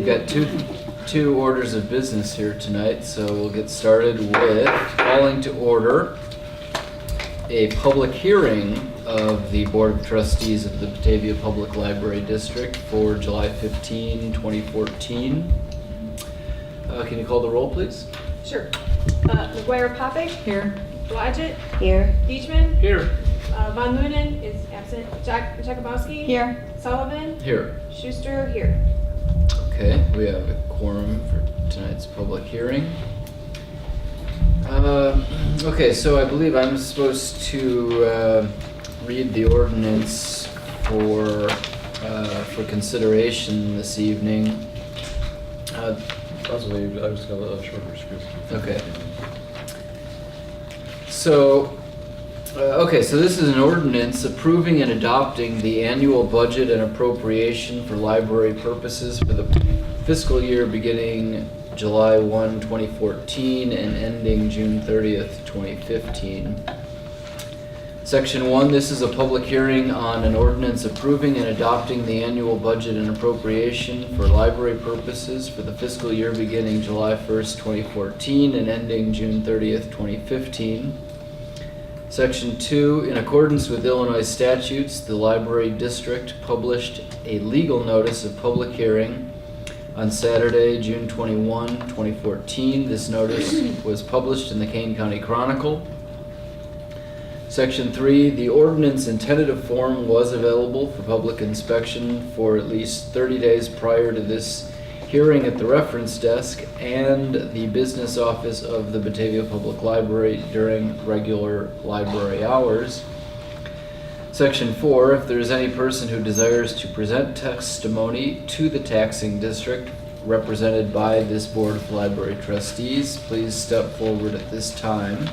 We've got two orders of business here tonight, so we'll get started with calling to order a public hearing of the Board of Trustees of the Batavia Public Library District for July 15, 2014. Can you call the roll, please? Sure. McGuire Popick. Here. Blodgett. Here. Beechman. Here. Von Moonen is absent. Jakubowski. Here. Sullivan. Here. Schuster here. Okay, we have a quorum for tonight's public hearing. Okay, so I believe I'm supposed to read the ordinance for consideration this evening. Possibly, I was going to a shorter script. Okay. So, so this is an ordinance approving and adopting the annual budget and appropriation for library purposes for the fiscal year beginning July 1, 2014 and ending June 30th, 2015. Section 1, this is a public hearing on an ordinance approving and adopting the annual budget and appropriation for library purposes for the fiscal year beginning July 1st, 2014 and ending June 30th, 2015. Section 2, in accordance with Illinois statutes, the library district published a legal notice of public hearing on Saturday, June 21, 2014. This notice was published in the Kane County Chronicle. Section 3, the ordinance in tentative form was available for public inspection for at least 30 days prior to this hearing at the reference desk and the business office of the Batavia Public Library during regular library hours. Section 4, if there is any person who desires to present testimony to the taxing district represented by this Board of Library Trustees, please step forward at this time.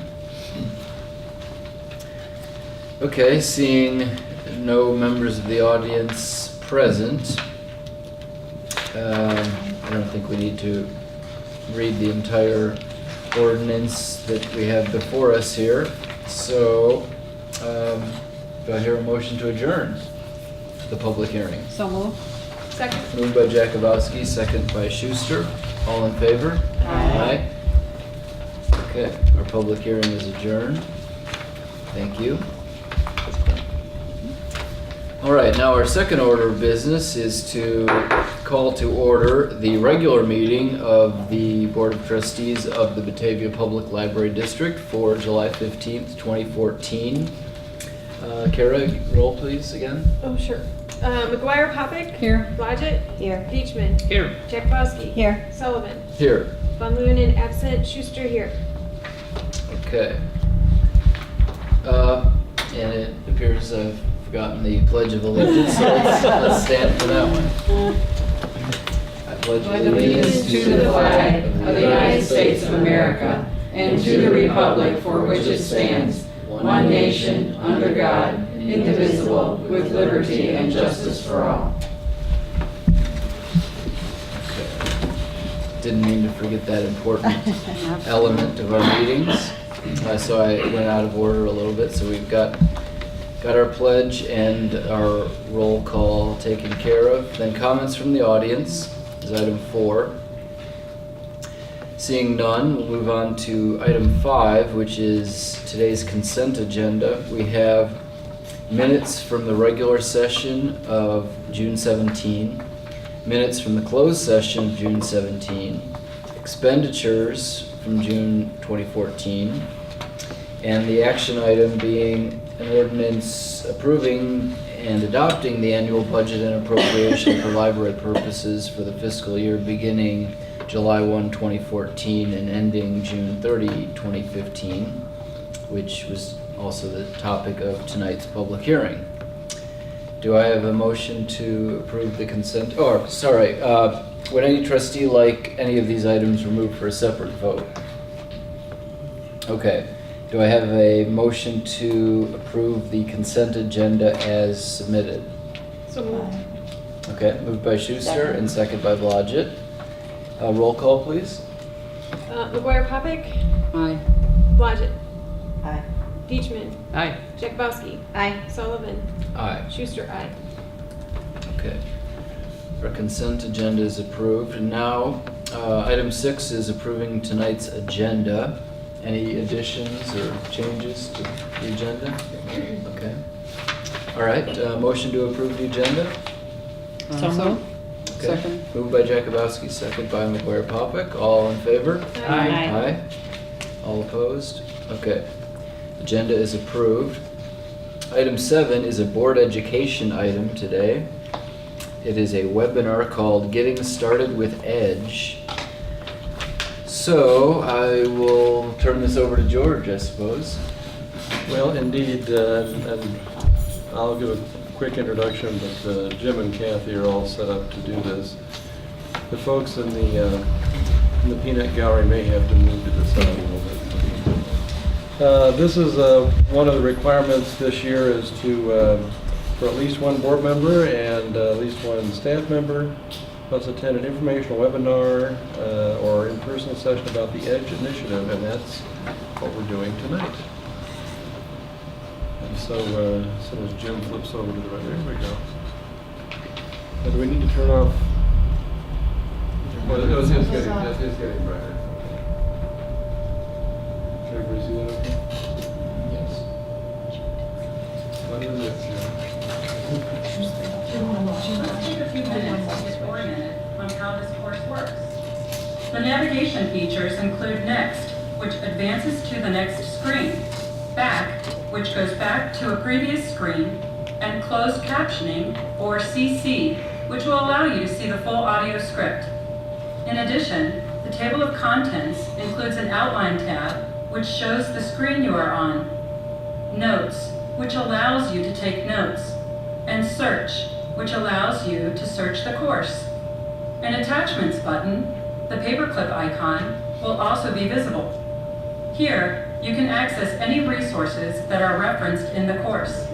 Okay, seeing no members of the audience present, I don't think we need to read the entire ordinance that we have before us here. So, do I hear a motion to adjourn the public hearing? So moved. Second. Moved by Jakubowski, second by Schuster. All in favor? Aye. Okay, our public hearing is adjourned. Thank you. All right, now our second order of business is to call to order the regular meeting of the Board of Trustees of the Batavia Public Library District for July 15th, 2014. Kara, roll please again. Oh, sure. McGuire Popick. Here. Blodgett. Here. Beechman. Here. Jakubowski. Here. Sullivan. Here. Von Moonen absent. Schuster here. Okay. And it appears I've forgotten the Pledge of Allegiance, so let's stand for that one. I pledge Allegiance to the flag of the United States of America and to the republic for which it stands, one nation, under God, indivisible, with liberty and justice for all. Okay. Didn't mean to forget that important element of our meetings. So I went out of order a little bit, so we've got our pledge and our roll call taken care of. Then comments from the audience is item 4. Seeing none, we'll move on to item 5, which is today's consent agenda. We have minutes from the regular session of June 17, minutes from the closed session of June 17, expenditures from June 2014, and the action item being an ordinance approving and adopting the annual budget and appropriation for library purposes for the fiscal year beginning July 1, 2014 and ending June 30, 2015, which was also the topic of tonight's public hearing. Do I have a motion to approve the consent? Would any trustee like any of these items removed for a separate vote? Okay. Do I have a motion to approve the consent agenda as submitted? So moved. Okay, moved by Schuster and second by Blodgett. Roll call, please. McGuire Popick. Aye. Blodgett. Aye. Beechman. Aye. Jakubowski. Aye. Sullivan. Aye. Schuster aye. Okay. Our consent agenda is approved. And now, item 6 is approving tonight's agenda. Any additions or changes to the agenda? Okay. All right, motion to approve the agenda? So moved. Okay. Second. Moved by Jakubowski, second by McGuire-Popick. All in favor? Aye. Aye. All opposed? Okay. Agenda is approved. Item 7 is a board education item today. It is a webinar called Getting Started with Edge. So I will turn this over to George, I suppose. Well, indeed, and I'll give a quick introduction, but Jim and Kathy are all set up to do this. The folks in the peanut gallery may have to move to the side a little bit. This is one of the requirements this year is to, for at least one board member and at least one staff member, must attend an informational webinar or in-person session about the EDGE initiative, and that's what we're doing tonight. And so as soon as Jim flips over to the right, there we go. Now, do we need to turn off? Well, it's getting brighter. Can everybody see that okay? Yes. What is it, Jim? Let's take a few minutes to get oriented on how this course works. The navigation features include Next, which advances to the next screen, Back, which goes back to a previous screen, and Closed Captioning, or CC, which will allow you to see the full audio script. In addition, the table of contents includes an outline tab, which shows the screen you are on, Notes, which allows you to take notes, and Search, which allows you to search the course. An Attachments button, the paperclip icon, will also be visible. Here, you can access any resources that are referenced in the course.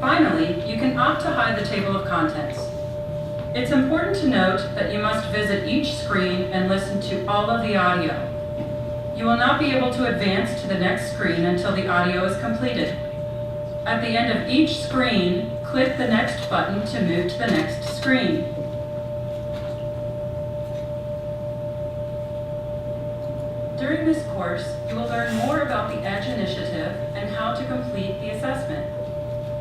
Finally, you can opt to hide the table of contents. It's important to note that you must visit each screen and listen to all of the audio. You will not be able to advance to the next screen until the audio is completed. At the end of each screen, click the Next button to move to the next screen. During this course, you will learn more about the EDGE initiative and how to complete the assessment.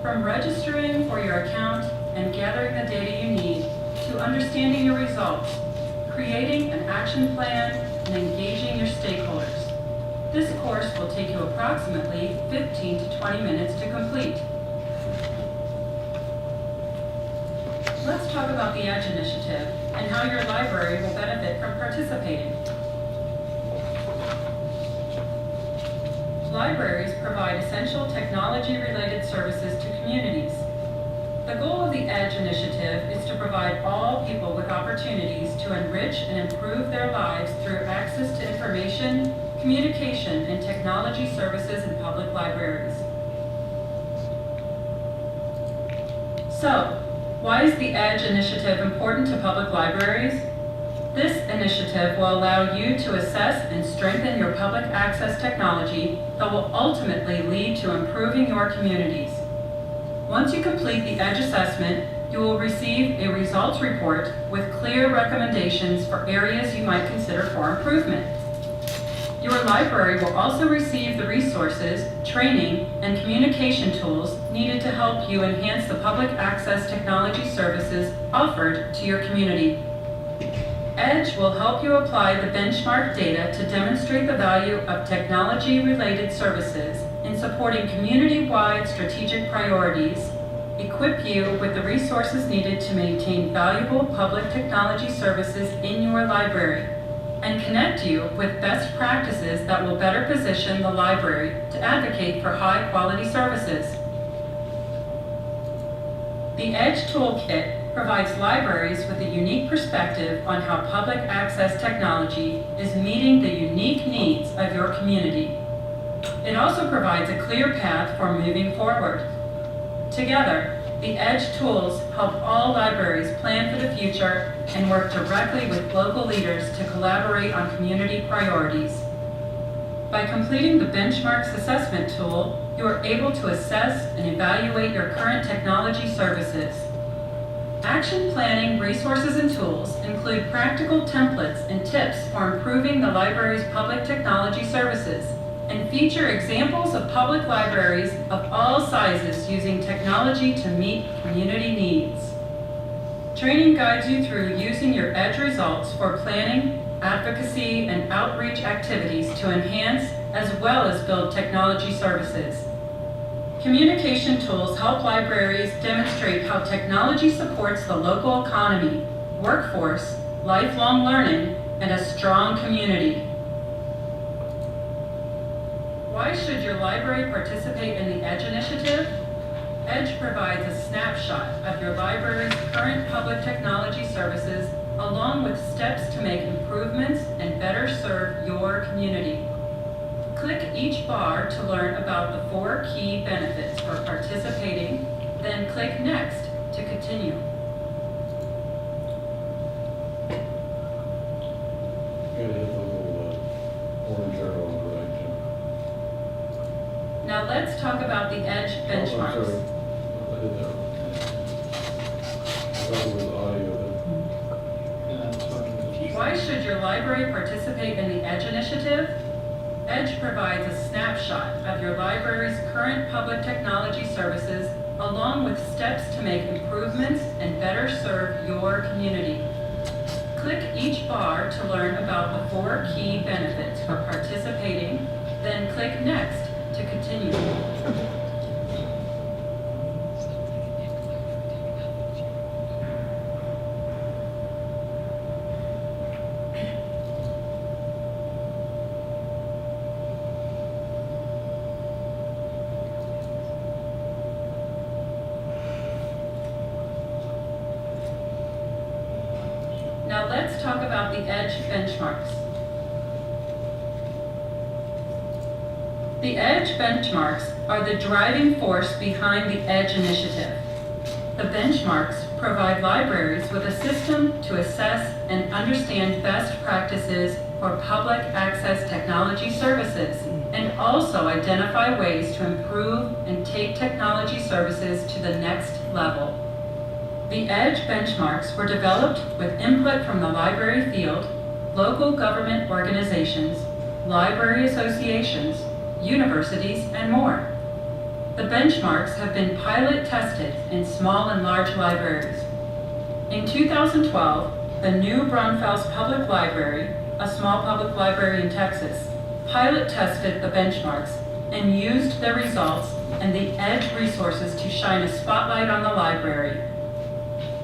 From registering for your account and gathering the data you need, to understanding your results, creating an action plan, and engaging your stakeholders. This course will take you approximately 15 to 20 minutes to complete. Let's talk about the EDGE initiative and how your library will benefit from participating. Libraries provide essential technology-related services to communities. The goal of the EDGE initiative is to provide all people with opportunities to enrich and improve their lives through access to information, communication, and technology services in public libraries. So, why is the EDGE initiative important to public libraries? This initiative will allow you to assess and strengthen your public access technology that will ultimately lead to improving your communities. Once you complete the EDGE assessment, you will receive a results report with clear recommendations for areas you might consider for improvement. Your library will also receive the resources, training, and communication tools needed to help you enhance the public access technology services offered to your community. EDGE will help you apply the benchmark data to demonstrate the value of technology-related services in supporting community-wide strategic priorities, equip you with the resources needed to maintain valuable public technology services in your library, and connect you with best practices that will better position the library to advocate for high-quality services. The EDGE Toolkit provides libraries with a unique perspective on how public access technology is meeting the unique needs of your community. It also provides a clear path for moving forward. Together, the EDGE tools help all libraries plan for the future and work directly with local leaders to collaborate on community priorities. By completing the Benchmarks Assessment tool, you are able to assess and evaluate your current technology services. Action planning resources and tools include practical templates and tips for improving the library's public technology services and feature examples of public libraries of all sizes using technology to meet community needs. Training guides you through using your EDGE results for planning, advocacy, and outreach activities to enhance as well as build technology services. Communication tools help libraries demonstrate how technology supports the local economy, workforce, lifelong learning, and a strong community. Why should your library participate in the EDGE initiative? EDGE provides a snapshot of your library's current public technology services along with steps to make improvements and better serve your community. Click each bar to learn about the 4 key benefits for participating, then click Next to continue. Gotta hit the little orange arrow on the right, Jim. Now let's talk about the EDGE Oh, I'm benchmarks. sorry. I hit that one. I thought it was audio. Why should your library participate in the EDGE initiative? EDGE provides a snapshot of your library's current public technology services along with steps to make improvements and better serve your community. Click each bar to learn about the 4 key benefits for participating, then click Next to continue. Now let's talk about the EDGE benchmarks. The EDGE benchmarks are the driving force behind the EDGE initiative. The benchmarks provide libraries with a system to assess and understand best practices for public access technology services and also identify ways to improve and take technology services to the next level. The EDGE benchmarks were developed with input from the library field, local government organizations, library associations, universities, and more. The benchmarks have been pilot tested in small and large libraries. In 2012, the New Braunfels Public Library, a small public library in Texas, pilot tested the benchmarks and used their results and the EDGE resources to shine a spotlight on the library.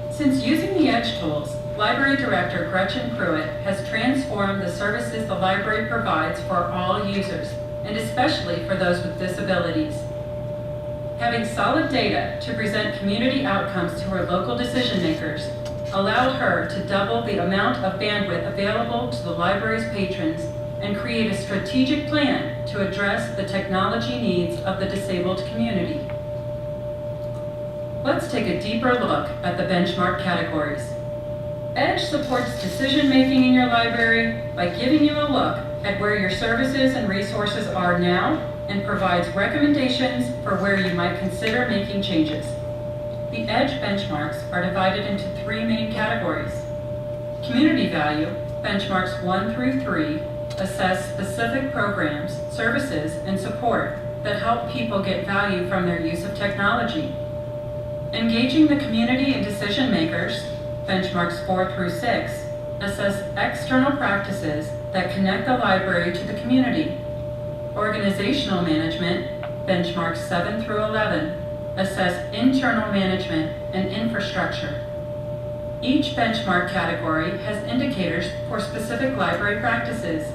Since using the EDGE tools, Library Director Gretchen Pruitt has transformed the services the library provides for all users, and especially for those with disabilities. Having solid data to present community outcomes to her local decision makers allowed her to double the amount of bandwidth available to the library's patrons and create a strategic plan to address the technology needs of the disabled community. Let's take a deeper look at the benchmark categories. EDGE supports decision-making in your library by giving you a look at where your services and resources are now and provides recommendations for where you might consider making changes. The EDGE benchmarks are divided into 3 main categories. Community value, benchmarks 1 through 3, assess specific programs, services, and support that help people get value from their use of technology. Engaging the community and decision makers, benchmarks 4 through 6, assess external practices that connect the library to the community. Organizational management, benchmarks 7 through 11, assess internal management and infrastructure. Each benchmark category has indicators for specific library practices.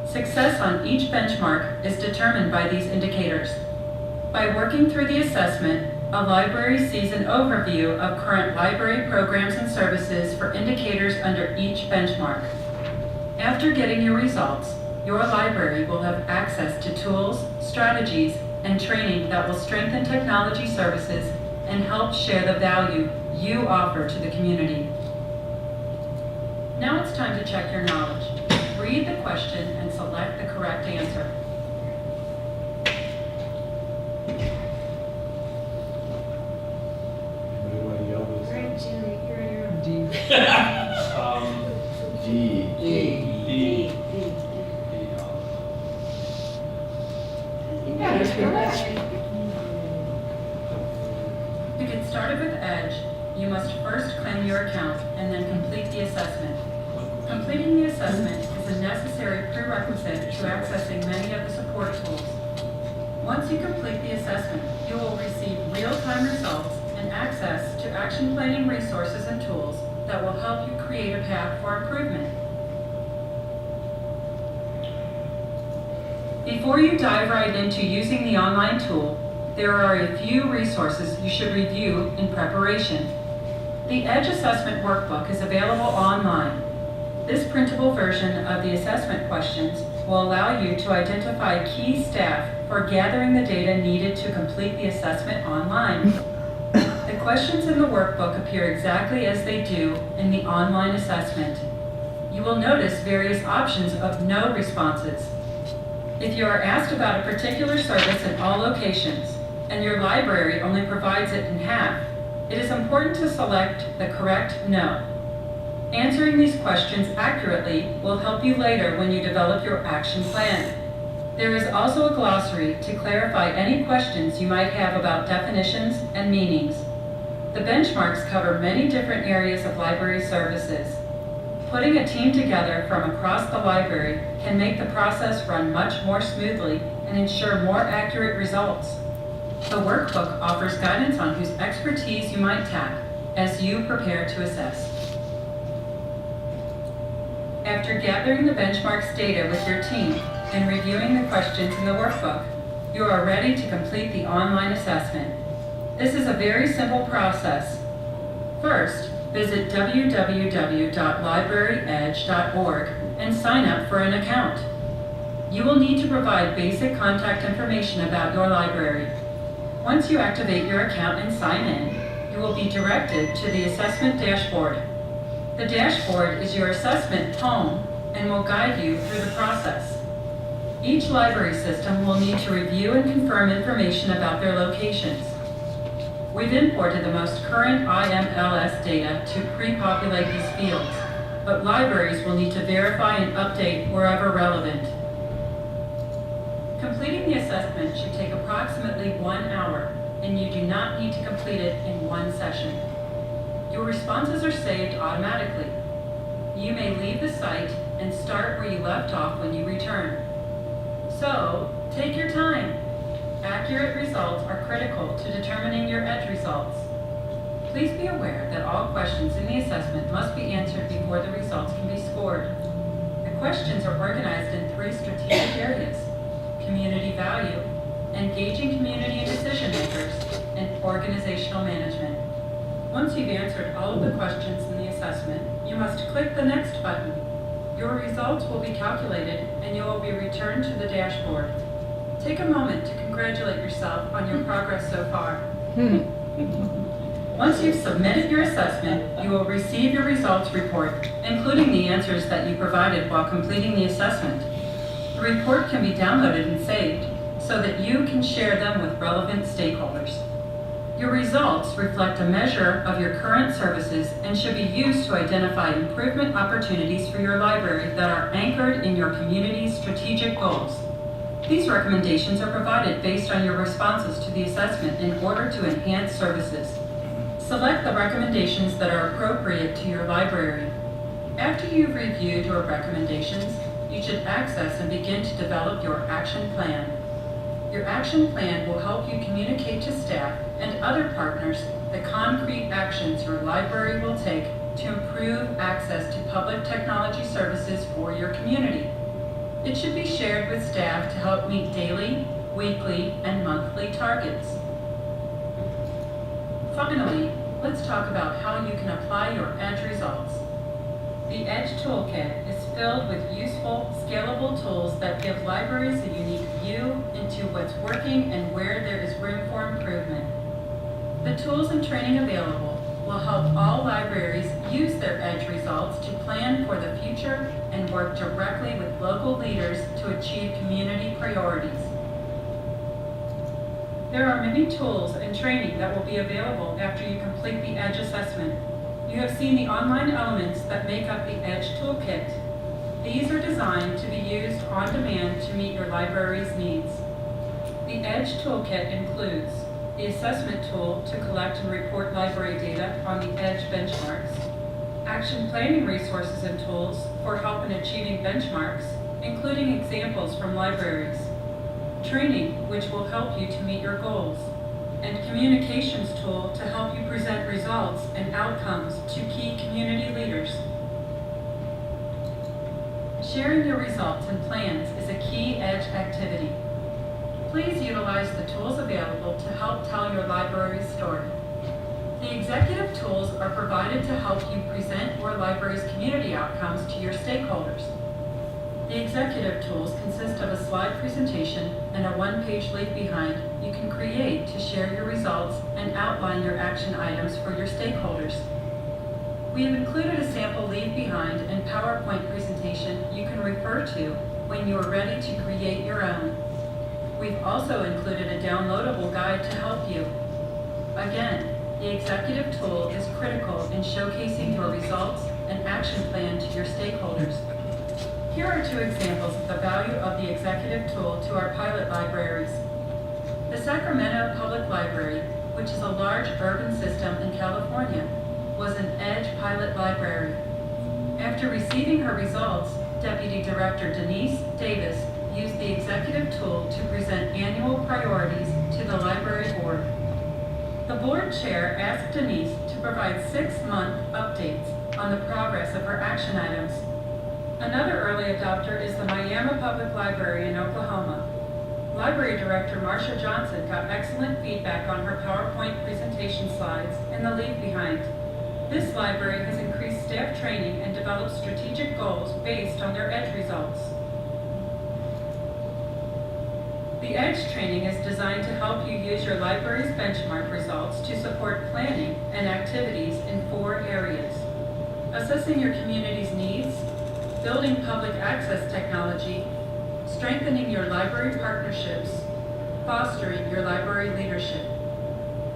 Success on each benchmark is determined by these indicators. By working through the assessment, a library sees an overview of current library programs and services for indicators under each benchmark. After getting your results, your library will have access to tools, strategies, and training that will strengthen technology services and help share the value you offer to the community. Now it's time to check your knowledge. Read the question and select the correct answer. Anybody want to yell this? All right, Jim, assessment. Completing the assessment is a necessary prerequisite to accessing many of the support tools. Once you complete the assessment, you will receive real-time results and access to action planning resources and tools that will help you create a path for improvement. Before you dive right into using the online tool, there are a few resources you should review in preparation. The EDGE Assessment Workbook is available online. This printable version of the assessment questions will allow you to identify key staff for gathering the data needed to complete the assessment online. The questions in the workbook appear exactly as they do in the online assessment. You will notice various options of no responses. If you are asked about a particular service in all locations, and your library only provides it in half, it is important to select the correct no. Answering these questions accurately will help you later when you develop your action plan. There is also a glossary to clarify any questions you might have about definitions and meanings. The benchmarks cover many different areas of library services. Putting a team together from across the library can make the process run much more smoothly and ensure more accurate results. The workbook offers guidance on whose expertise you might tap as you prepare to assess. After gathering the benchmarks data with your team and reviewing the questions in the workbook, you are ready to complete the online assessment. This is a very simple process. First, visit www.libraryedge.org and sign up for an account. You will need to provide basic contact information about your library. Once you activate your account and sign in, you will be directed to the assessment dashboard. The dashboard is your assessment home and will guide you through the process. Each library system will need to review and confirm information about their locations. We've imported the most current IMLS data to pre-populate these fields, but libraries will need to verify and update wherever relevant. Completing the assessment should take approximately 1 hour, and you do not need to complete it in one session. Your responses are saved automatically. You may leave the site and start where you left off when you return. So, take your time. Accurate results are critical to determining your EDGE results. Please be aware that all questions in the assessment must be answered before the results can be scored. The questions are organized in 3 strategic areas: community value, engaging community and decision makers, and organizational management. Once you've answered all of the questions in the assessment, you must click the Next button. Your results will be calculated and you will be returned to the dashboard. Take a moment to congratulate yourself on your progress so far. Once you've submitted your assessment, you will receive your results report, including the answers that you provided while completing the assessment. The report can be downloaded and saved so that you can share them with relevant stakeholders. Your results reflect a measure of your current services and should be used to identify improvement opportunities for your library that are anchored in your community's strategic goals. These recommendations are provided based on your responses to the assessment in order to enhance services. Select the recommendations that are appropriate to your library. After you've reviewed your recommendations, you should access and begin to develop your action plan. Your action plan will help you communicate to staff and other partners the concrete actions your library will take to improve access to public technology services for your community. It should be shared with staff to help meet daily, weekly, and monthly targets. Finally, let's talk about how you can apply your EDGE results. The EDGE Toolkit is filled with useful, scalable tools that give libraries a unique view into what's working and where there is room for improvement. The tools and training available will help all libraries use their EDGE results to plan for the future and work directly with local leaders to achieve community priorities. There are many tools and training that will be available after you complete the EDGE assessment. You have seen the online elements that make up the EDGE Toolkit. These are designed to be used on demand to meet your library's needs. The EDGE Toolkit includes the assessment tool to collect and report library data on the EDGE benchmarks, action planning resources and tools for help in achieving benchmarks, including examples from libraries, training which will help you to meet your goals, and communications tool to help you present results and outcomes to key community leaders. Sharing your results and plans is a key EDGE activity. Please utilize the tools available to help tell your library's story. The executive tools are provided to help you present your library's community outcomes to your stakeholders. The executive tools consist of a slide presentation and a one-page leave behind you can create to share your results and outline your action items for your stakeholders. We have included a sample leave behind and PowerPoint presentation you can refer to when you are ready to create your own. We've also included a downloadable guide to help you. Again, the executive tool is critical in showcasing your results and action plan to your stakeholders. Here are two examples of the value of the executive tool to our pilot libraries. The Sacramento Public Library, which is a large urban system in California, was an EDGE pilot library. After receiving her results, Deputy Director Denise Davis used the executive tool to present annual priorities to the library board. The board chair asked Denise to provide 6-month updates on the progress of her action items. Another early adopter is the Miami Public Library in Oklahoma. Library Director Marsha Johnson got excellent feedback on her PowerPoint presentation slides and the leave behind. This library has increased staff training and developed strategic goals based on their EDGE results. The EDGE training is designed to help you use your library's benchmark results to support planning and activities in 4 areas: assessing your community's needs, building public access technology, strengthening your library partnerships, fostering your library leadership.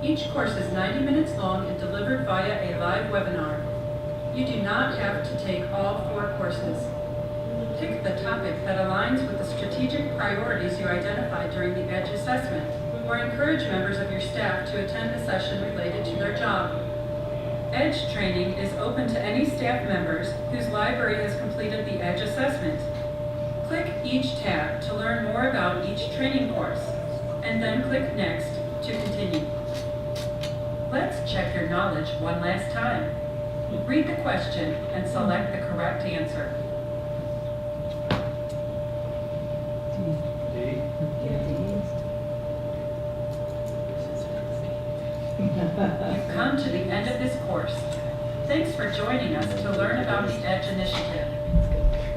Each course is 90 minutes long and delivered via a live webinar. You do not have to take all 4 courses. Pick the topic that aligns with the strategic priorities you identified during the EDGE assessment, or encourage members of your staff to attend a session related to their job. EDGE training is open to any staff members whose library has completed the EDGE assessment. Click each tab to learn more about each training course, and then click Next to continue. Let's check your knowledge one last time. Read the question and select the correct answer. You've come to the end of this course. Thanks for joining us to learn about the EDGE initiative.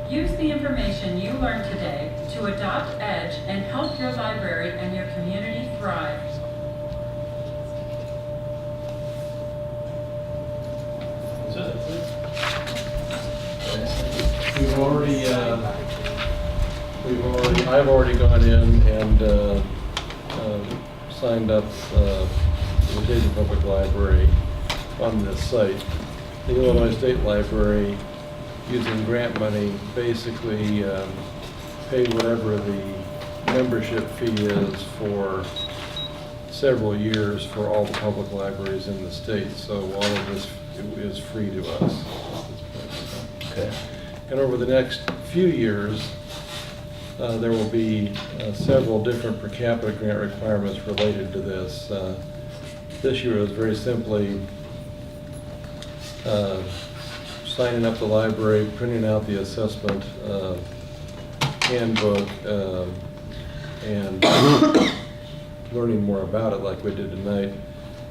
Use the information you learned today to adopt EDGE and help your library and your community thrive. I've already gone in and signed up the Batavia Public Library on this site. The Illinois State Library, using grant money, basically paid whatever the membership fee is for several years for all the public libraries in the state. So all of this is free to us. Okay. And over the next few years, there will be several different per capita grant requirements related to this. This year is very simply signing up the library, printing out the assessment handbook, and learning more about it like we did tonight.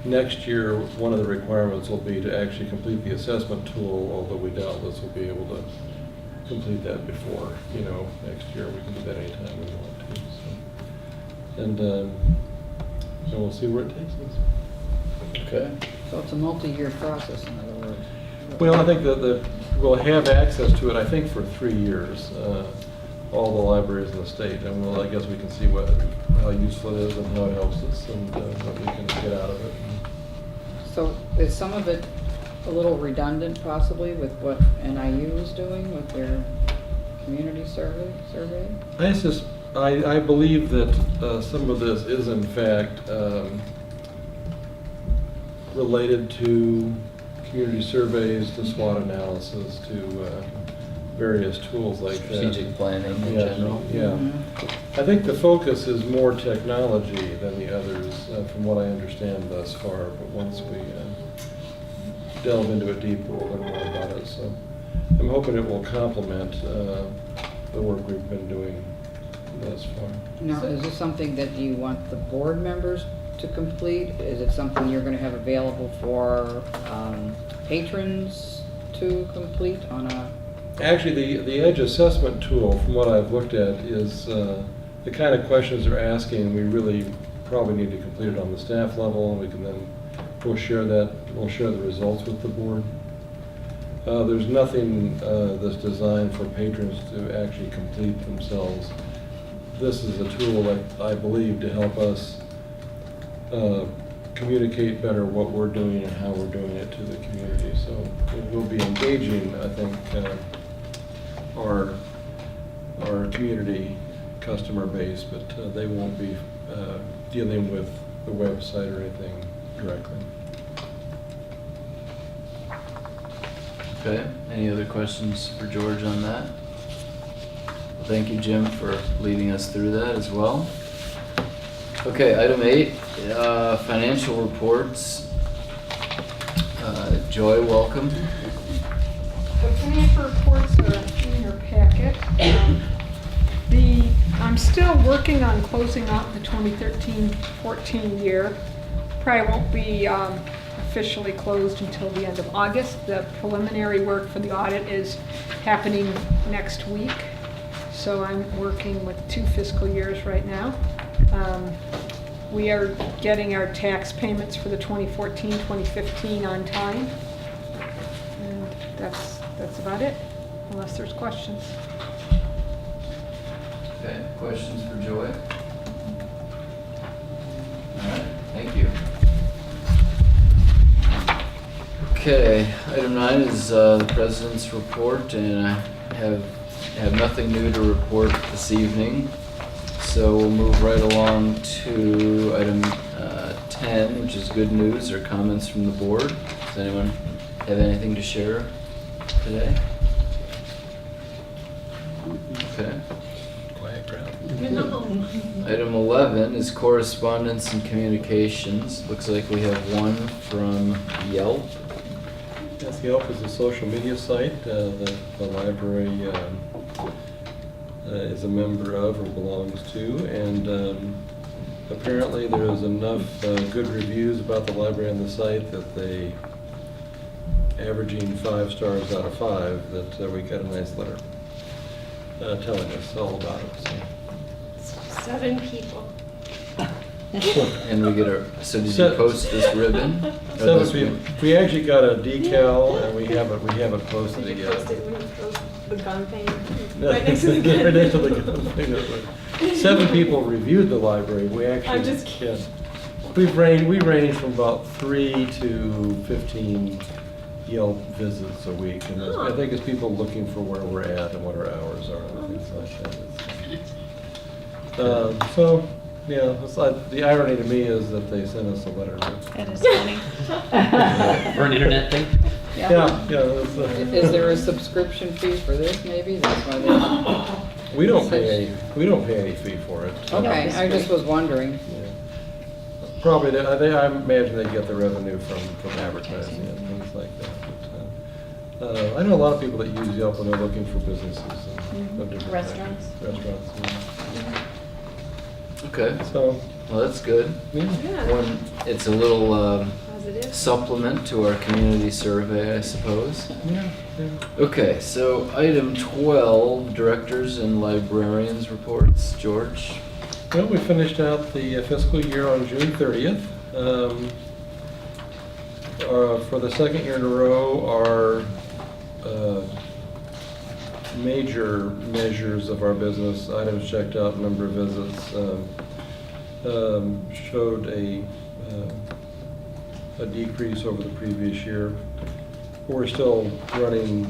Next year, one of the requirements will be to actually complete the assessment tool, although we doubtless will be able to complete that before, next year. We can do that anytime we want to. So. And we'll see where it takes us. Okay. So it's a multi-year process, in other words. Well, I think that we'll have access to it, I think, for 3 years, all the libraries in the state. And I guess we can see how useful it is and how it helps us and what we can get out of it. So is some of it a little redundant possibly with what NIU is doing with their community survey? I believe that some of this is in fact related to community surveys to SWOT analysis to various tools like that. Strategic planning in Yeah, general. Yeah. I think the focus is more technology than the others, from what I understand thus far, but once we delve into it deeper, we'll learn more about it. So I'm hoping it will complement the work we've been doing thus far. Now, is this something that you want the board members to complete? Is it something you're going to have available for patrons to complete on a? Actually, the Edge assessment tool, from what I've looked at, is the kind of questions they're asking. We really probably need to complete it on the staff level, and we can then we'll share the results with the board. There's nothing that's designed for patrons to actually complete themselves. This is a tool that I believe to help us communicate better what we're doing and how we're doing it to the community. So it will be engaging, I think, our community customer base, but they won't be dealing with the website or anything directly. Okay, any other questions for George on that? Well, thank you, Jim, for leading us through that as well. Okay, item 8, financial reports. Joy, welcome. The financial reports are in your packet. I'm still working on closing out the 2013-14 year. Probably won't be officially closed until the end of August. The preliminary work for the audit is happening next week. So I'm working with 2 fiscal years right now. We are getting our tax payments for the 2014-2015 on time. And that's about it, unless there's questions. Okay, questions for Joy? All right, thank you. Okay, item 9 is the President's report, and I have nothing new to report this evening. So we'll move right along to item 10, which is good news or comments from the board. Does anyone have anything to share today? Okay. Quiet crowd. Item 11 is correspondence and communications. Looks like we have one from Yelp. Yes, Yelp is a social media site that the library is a member of or belongs to, and apparently there is enough good reviews about the library on the site that they, averaging 5 stars out of 5, that we got a nice letter telling us all about it. So. 7 people. And we get so did you Se- post this ribbon? Or 7 this people. one? We actually got a decal, and we haven't posted Did it you yet. post it when you post the gun thing? No, Right next to the gun. right next to the gun thing. 7 people reviewed the library. We actually. I'm just kidding. Yeah. We range from about 3 to 15 Yelp visits a week, and I think it's people looking for where we're at and what our hours are and things like that. So, yeah, it's like, the irony to me is that they sent us a letter. That is funny. For an internet thing? Yeah. Is there a subscription fee for this, maybe? That's why they... We don't pay any fee for it. Okay, I just was wondering. Yeah. Probably, I imagine they get the revenue from advertising and things like that. But, I know a lot of people that use Yelp when they're looking for businesses and of different Restaurants. kinds. Restaurants. Yeah. Okay, So, well, that's good. yeah. Yeah, It's a little positive. supplement to our community survey, I suppose. Yeah. Okay, so item 12, directors and librarians reports. George? Well, we finished out the fiscal year on June 30th. For the second year in a row, our major measures of our business, items checked out, number of visits, showed a decrease over the previous year. We're still running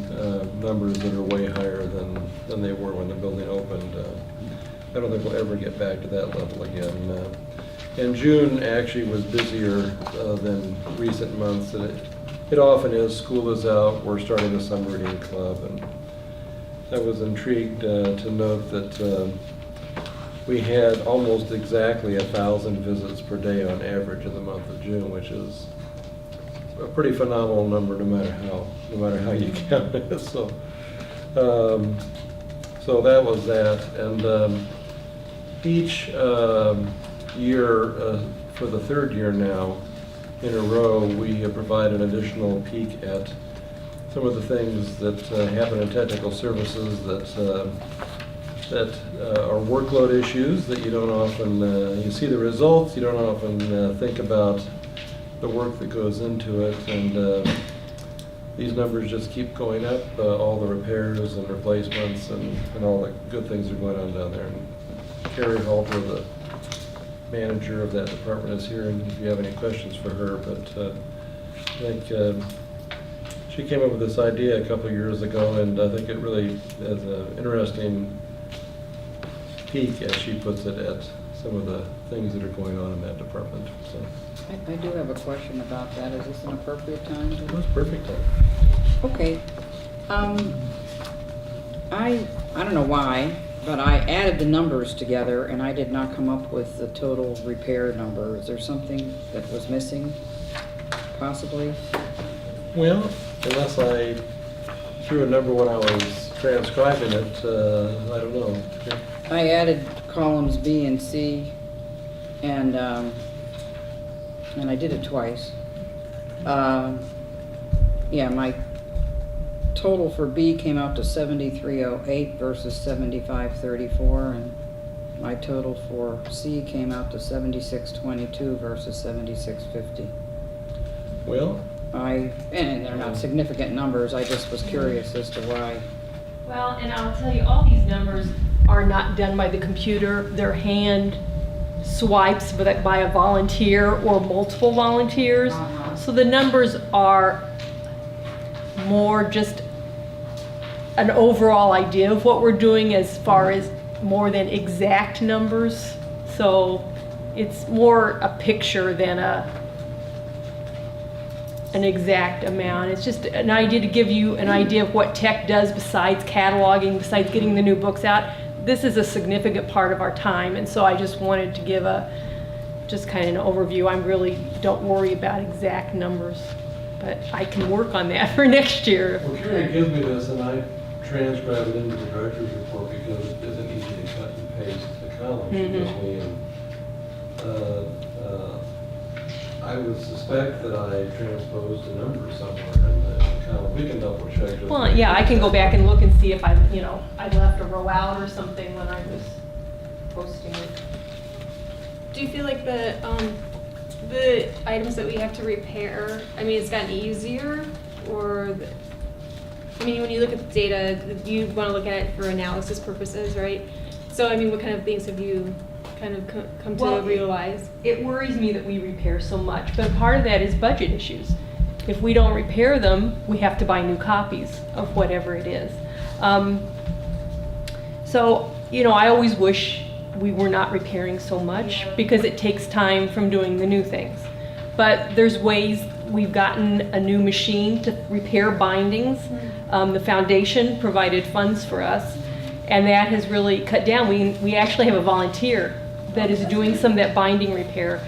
numbers that are way higher than they were when the building opened. I don't think we'll ever get back to that level again. And June actually was busier than recent months, and it often is, school is out, we're starting the summer reading club, and I was intrigued to note that we had almost exactly 1,000 visits per day on average in the month of June, which is a pretty phenomenal number no matter how you count it. So that was that, and each year for the third year now in a row, we provide an additional peek at some of the things that happen in technical services that are workload issues that you don't often, you see the results, you don't often think about the work that goes into it, and these numbers just keep going up, all the repairs and replacements and all the good things are going on down there. And Carrie Halter, the manager of that department, is here, and if you have any questions for her, but I think she came up with this idea a couple of years ago, and I think it really is an interesting peek, as she puts it, at some of the things that are going on in that department. So I do have a question about that. Is this an appropriate time? it was perfect time. Okay. I don't know why, but I added the numbers together and I did not come up with the total repair number. Is there something that was missing, possibly? Well, unless I threw a number when I was transcribing it, I don't know. I added columns B and C, and I did it twice. Yeah, my total for B came out to 7308 versus 7534, and my total for C came out to 7622 versus 7650. Well, And they're not significant numbers. I just was curious as to why. Well, and I'll tell you, all these numbers are not done by the computer. They're hand swipes by a volunteer or multiple volunteers. Uh-huh. So the numbers are more just an overall idea of what we're doing as far as more than exact numbers. So it's more a picture than an exact amount. It's just an idea to give you an idea of what tech does besides cataloging, besides getting the new books out. This is a significant part of our time, and so I just wanted to give just kind of an overview. I really don't worry about exact numbers, but I can work on that for next year. well, Carrie gives me this, and I transcribe it into the director's report because it isn't easy to cut and paste the columns she gives me. And I would suspect that I transposed a number somewhere in the column. We can double check. Well, yeah, I can go back and look and see if I left a row out or something when I was posting it. Do you feel like the items that we have to repair, I mean, it's gotten easier, or, I mean, when you look at the data, you want to look at it for analysis purposes, right? So, I mean, what kind of things have you kind of come to realize? It worries me that we repair so much, but part of that is budget issues. If we don't repair them, we have to buy new copies of whatever it is. So, I always wish we were not repairing so much because it takes time from doing the new things. But there's ways. We've gotten a new machine to repair bindings. The foundation provided funds for us, and that has really cut down. We actually have a volunteer that is doing some of that binding repair.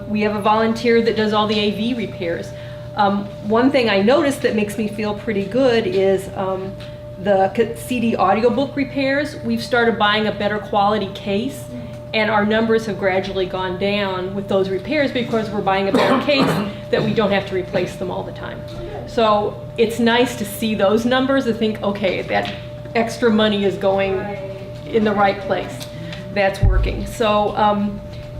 We have a volunteer that does all the AV repairs. One thing I noticed that makes me feel pretty good is the CD audiobook repairs. We've started buying a better quality case, and our numbers have gradually gone down with those repairs because we're buying a better case that we don't have to replace them all the time. So it's nice to see those numbers and think, okay, that extra money is going in the right place. That's working. So,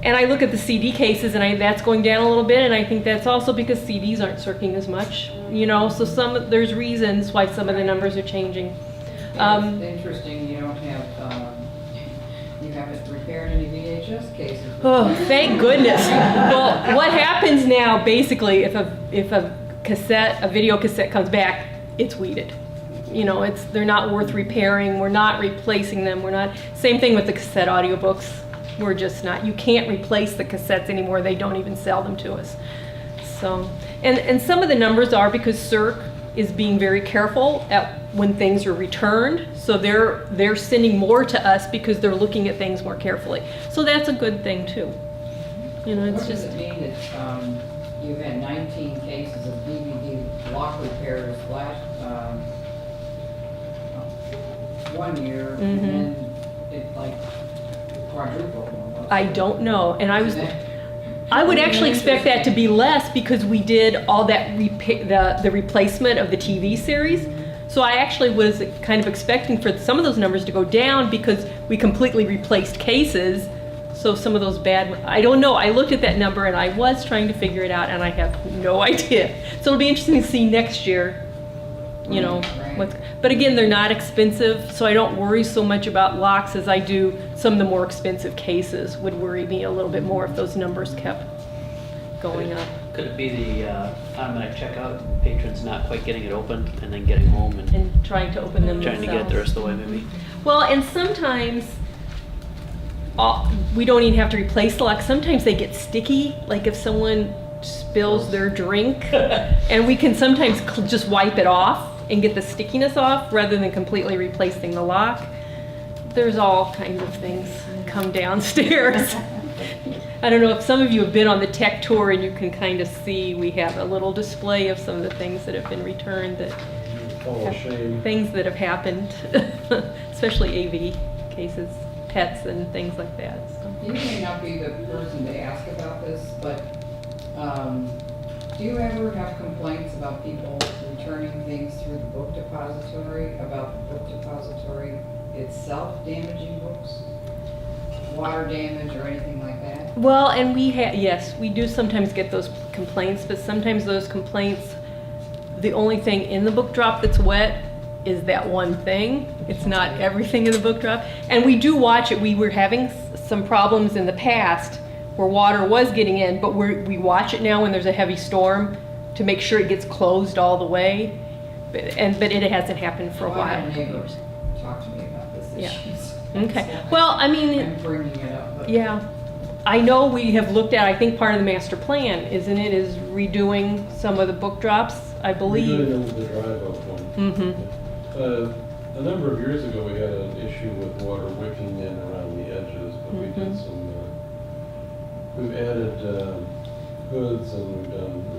and I look at the CD cases, and that's going down a little bit, and I think that's also because CDs aren't circulating as much, so there's reasons why some of the numbers are changing. It's interesting you don't have, you haven't repaired any VHS cases. Oh, thank goodness. Well, what happens now, basically, if a video cassette comes back, it's weeded. They're not worth repairing. We're not replacing them. Same thing with the cassette audiobooks. We're just not. You can't replace the cassettes anymore. They don't even sell them to us. So, And some of the numbers are because CERC is being very careful at when things are returned. So they're sending more to us because they're looking at things more carefully. So that's a good thing too. You know, it's What does just, it mean that you've had 19 cases of DVD lock repairs last 1 year, Mhm. and then it like quadrupled almost? I don't know. And I would actually expect that to be less because we did all that the replacement of the TV series. So I actually was kind of expecting for some of those numbers to go down because we completely replaced cases. So some of those bad, I don't know. I looked at that number and I was trying to figure it out and I have no idea. So it'll be interesting to see next year, you know, Right. but again, they're not expensive, so I don't worry so much about locks as I do some of the more expensive cases would worry me a little bit more if those numbers kept going up. Could it be the automatic checkout, patrons not quite getting it open and then getting home and And trying to open them trying to get it the rest of the way maybe? Well, and sometimes we don't even have to replace the lock. Sometimes they get sticky, like if someone spills their drink, and we can sometimes just wipe it off and get the stickiness off rather than completely replacing the lock. There's all kinds of things come downstairs. I don't know if some of you have been on the tech tour and you can kind of see we have a little display of some of the things that have been returned that Oh, shame. things that have happened, especially AV cases, pets and things like that. So. You may not be the person to ask about this, but do you ever have complaints about people returning things through the book depository, about the book depository itself damaging books? Water damage or anything like that? Well, and yes, we do sometimes get those complaints, but sometimes those complaints, the only thing in the book drop that's wet is that one thing. It's not everything in the book drop. And we do watch it. We were having some problems in the past where water was getting in, but we watch it now when there's a heavy storm to make sure it gets closed all the way. But it hasn't happened for a Well, I while. had a neighbor talk to me about this Yeah. issue. Okay. So Well, I mean, I'm bringing it up, but. yeah. I know we have looked at, I think part of the master plan, isn't it, is redoing some of the book drops, I We're believe. doing the drive-up one. Mm-hmm. A number of years ago, we had an issue with water wicking in around the edges, but we did Mhm. some, we've added hoods and we've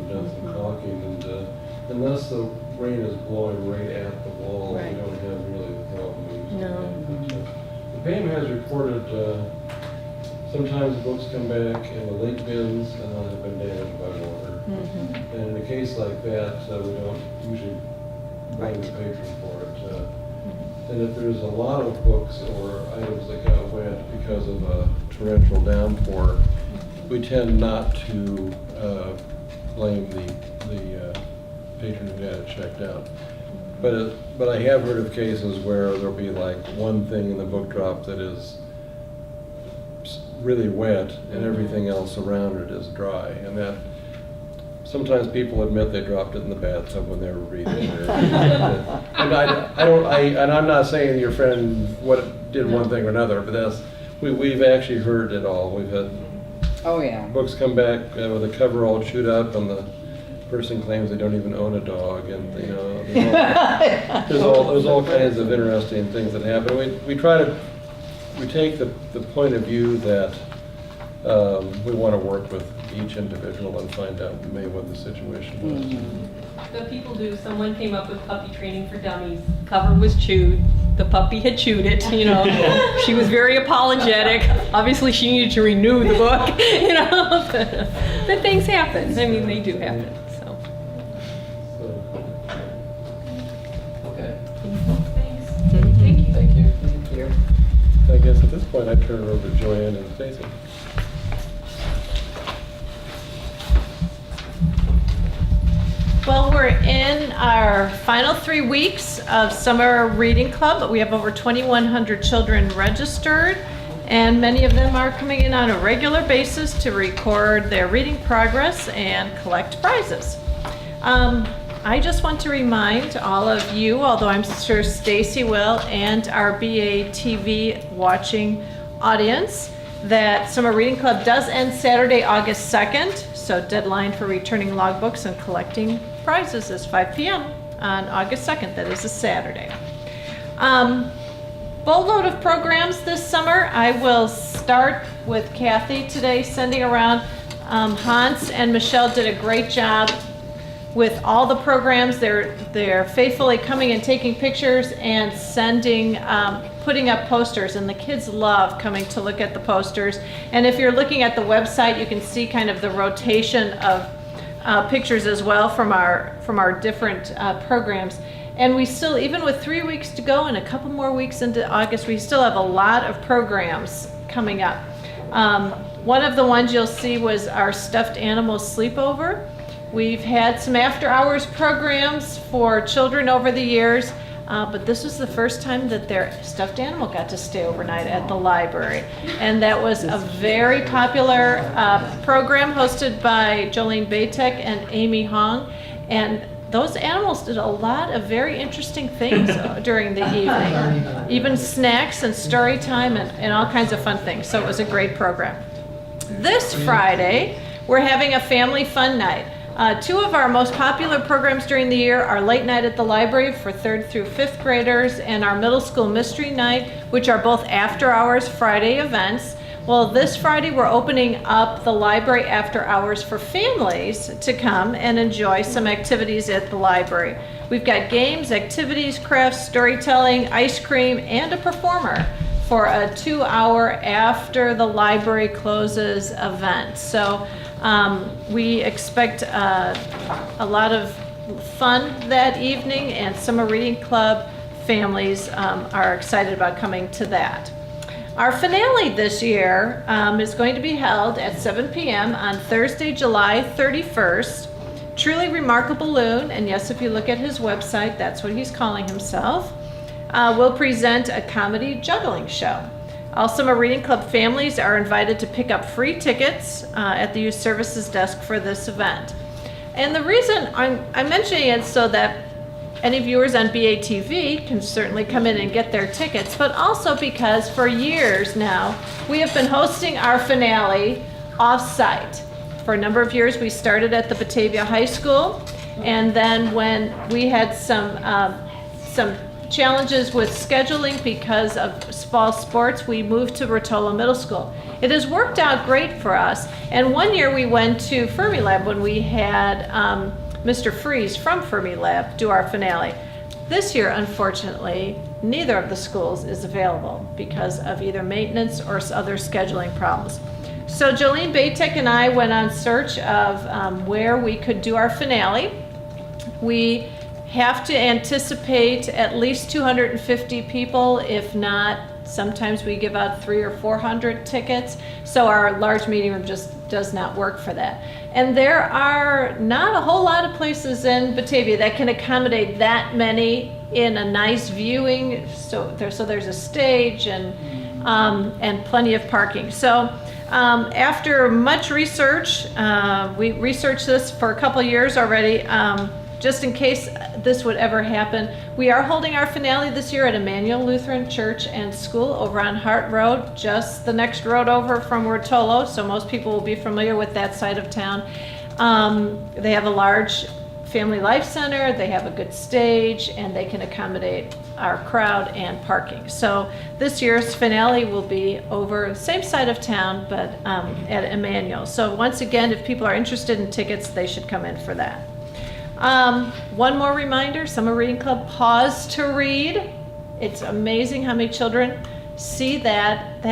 done some caulking, and unless the rain is blowing right at the wall, Right. we don't have really the problem we used to No. have. But, Pam has reported, sometimes the books come back in the lake bins and they'll have been damaged by water. Mhm. And in a case like that, we don't usually blame the patron for it. And if there's a lot of books or items that got wet because of a torrential downpour, we tend not to blame the patron who had it checked out. But I have heard of cases where there'll be like one thing in the book drop that is really wet and everything else around it is dry, and that sometimes people admit they dropped it in the bathtub when they were reading it. And I'm not saying your friend did one thing or another, but we've actually heard it all. We've had Oh, yeah. books come back with the cover all chewed up, and the person claims they don't even own a dog, and you know, there's all kinds of interesting things that happen. We take the point of view that we want to work with each individual and find out maybe what the situation was. The people do, someone came up with puppy training for dummies. Cover was chewed. The puppy had chewed it, you know. She was very apologetic. Obviously, she needed to renew the book, you know. But things happen. I mean, they do happen, so. So, Okay, Thank you. thank you. Thank you. I guess at this point, I turn it over to Joanne and Stacy. Well, we're in our final 3 weeks of summer reading club, but we have over 2,100 children registered, and many of them are coming in on a regular basis to record their reading progress and collect prizes. I just want to remind all of you, although I'm sure Stacy will, and our BA TV watching audience, that Summer Reading Club does end Saturday, August 2nd. So deadline for returning logbooks and collecting prizes is 5 p.m. on August 2nd. That is a Saturday. Boatload of programs this summer. I will start with Kathy today, sending around. Hans and Michelle did a great job with all the programs. They're faithfully coming and taking pictures and sending, putting up posters, and the kids love coming to look at the posters. And if you're looking at the website, you can see kind of the rotation of pictures as well from our different programs. And we still, even with 3 weeks to go and a couple more weeks into August, we still have a lot of programs coming up. One of the ones you'll see was our stuffed animal sleepover. We've had some after-hours programs for children over the years, but this was the first time that their stuffed animal got to stay overnight at the library. And that was a very popular program hosted by Jolene Baytek and Amy Hong. And those animals did a lot of very interesting things during the evening, even snacks and story time and all kinds of fun things. So it was a great program. This Friday, we're having a family fun night. Two of our most popular programs during the year are Late Night at the Library for 3rd through 5th graders and our Middle School Mystery Night, which are both after-hours Friday events. Well, this Friday we're opening up the library after hours for families to come and enjoy some activities at the library. We've got games, activities, crafts, storytelling, ice cream, and a performer for a 2-hour after the library closes event. So we expect a lot of fun that evening, and Summer Reading Club families are excited about coming to that. Our finale this year is going to be held at 7 p.m. on Thursday, July 31st. Truly Remarkable Loon, and yes, if you look at his website, that's what he's calling himself, will present a comedy juggling show. All Summer Reading Club families are invited to pick up free tickets at the Youth Services desk for this event. And the reason I'm mentioning it so that any viewers on BATV can certainly come in and get their tickets, but also because for years now, we have been hosting our finale off-site. For a number of years, we started at the Batavia High School, and then when we had some challenges with scheduling because of fall sports, we moved to Rotolo Middle School. It has worked out great for us, and one year we went to Fermilab when we had Mr. Freeze from Fermilab do our finale. This year, unfortunately, neither of the schools is available because of either maintenance or other scheduling problems. So Jolene Baytek and I went on search of where we could do our finale. We have to anticipate at least 250 people, if not, sometimes we give out 300 or 400 tickets, so our large meeting room just does not work for that. And there are not a whole lot of places in Batavia that can accommodate that many in a nice viewing, so there's a stage and plenty of parking. So after much research, we researched this for a couple years already, just in case this would ever happen. We are holding our finale this year at Emmanuel Lutheran Church and School over on Hart Road, just the next road over from Rotolo, so most people will be familiar with that side of town. They have a large family life center, they have a good stage, and they can accommodate our crowd and parking. So this year's finale will be over the same side of town, but at Emmanuel. So once again, if people are interested in tickets, they should come in for that. One more reminder, Summer Reading Club Pause to Read. It's amazing how many children see that.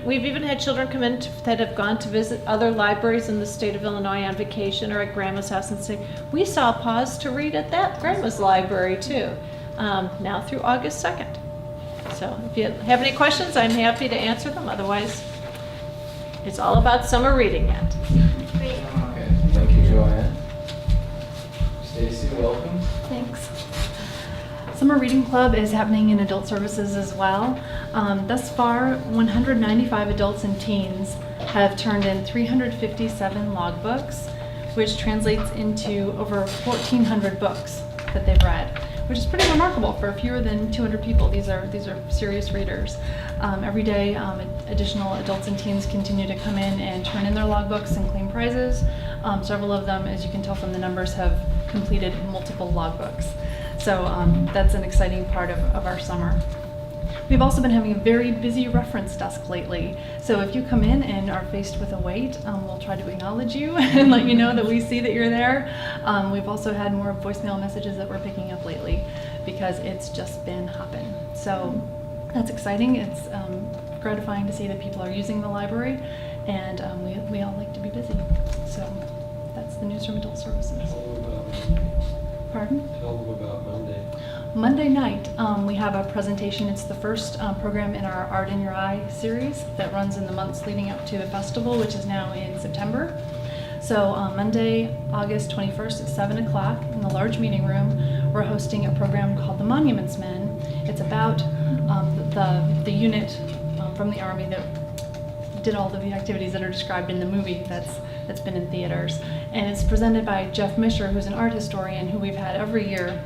We've even had children come in that have gone to visit other libraries in the state of Illinois on vacation or at grandma's house and say, we saw Pause to Read at that grandma's library too, now through August 2nd. So if you have any questions, I'm happy to answer them. Otherwise, it's all about summer reading yet. Great. Okay, thank you, Joanne. Stacy, welcome. Thanks. Summer Reading Club is happening in adult services as well. Thus far, 195 adults and teens have turned in 357 logbooks, which translates into over 1,400 books that they've read. which is pretty remarkable for fewer than 200 people. These are serious readers. Every day, additional adults and teens continue to come in and turn in their logbooks and claim prizes. Several of them, as you can tell from the numbers, have completed multiple logbooks. So that's an exciting part of our summer. We've also been having a very busy reference desk lately. So if you come in and are faced with a wait, we'll try to acknowledge you and let you know that we see that you're there. We've also had more voicemail messages that we're picking up lately because it's just been hopping. So that's exciting. It's gratifying to see that people are using the library, and we all like to be busy. So that's the news from Adult Services. Tell them about Monday. Pardon? Tell them about Monday. Monday night, we have a presentation. It's the first program in our Art in Your Eye series that runs in the months leading up to the festival, which is now in September. So Monday, August 21st at 7 o'clock in the large meeting room, we're hosting a program called the Monuments Men. It's about the unit from the Army that did all of the activities that are described in the movie that's been in theaters. And it's presented by Jeff Misher, who's an art historian who we've had every year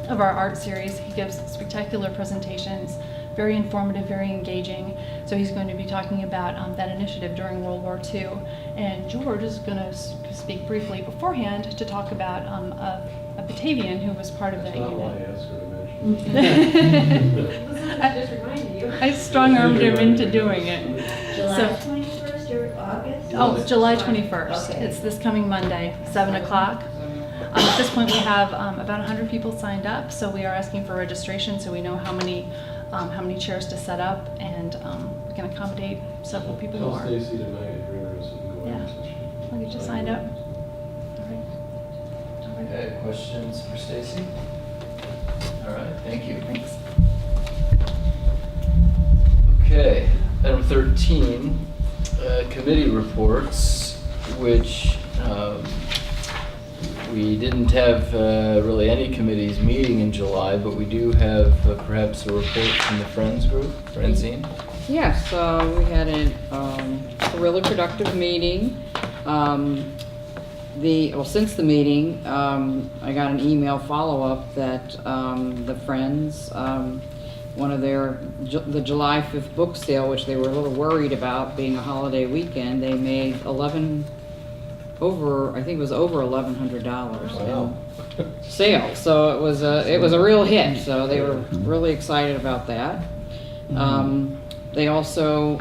of our art series. He gives spectacular presentations, very informative, very engaging. So he's going to be talking about that initiative during World War II. And George is going to speak briefly beforehand to talk about a Batavian who was part of that That's not why I unit. asked her to mention. Just reminded you. I strong-armed him into doing it. July So- 21st or August? Oh, it's July 21st. Okay. It's this coming Monday, 7 o'clock. At this point, we have about 100 people signed up, so we are asking for registration so we know how many chairs to set up, and we can accommodate several people Tell more. Stacy tonight if you're interested in going. Yeah. so she- I'll get you signed up. All right. Okay, questions for Stacy? All right, thank you. Thanks. Okay, item 13, committee reports, which we didn't have really any committees meeting in July, but we do have perhaps a report from the Friends group. Francine? Yes, we had a really productive meeting. Since the meeting, I got an email follow-up that the Friends, one of the July 5th book sale, which they were a little worried about being a holiday weekend, they made over $1,100 Wow. in sales. So it was a real hit. So they were really excited about that. They also,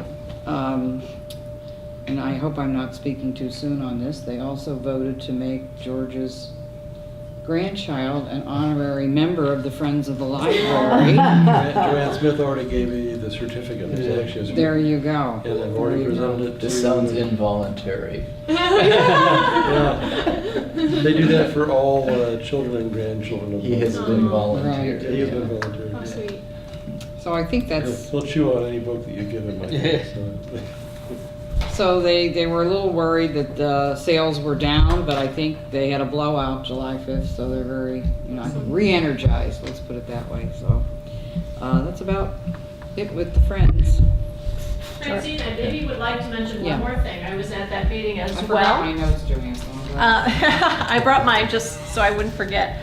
and I hope I'm not speaking too soon on this, they also voted to make George's grandchild an honorary member of the Friends of the Library. Joanne Smith already gave me the certificate. It's actually a- There you go. And I've already There you go. presented it to. This sounds involuntary. Yeah. They do that for all children and grandchildren of. He has the- been Right. volunteered. He has been yeah. volunteered. Oh, sweet. So I think that's, He'll chew on any book that you give him, I think, so. so they were a little worried that the sales were down, but I think they had a blowout July 5th, so they're very, re-energized, let's put it that way. So that's about it with the Friends. Francine, I maybe would like to mention Yeah. one more thing. I was at that meeting as I well. forgot my notes, Joanne. So I'm glad. I brought mine just so I wouldn't forget.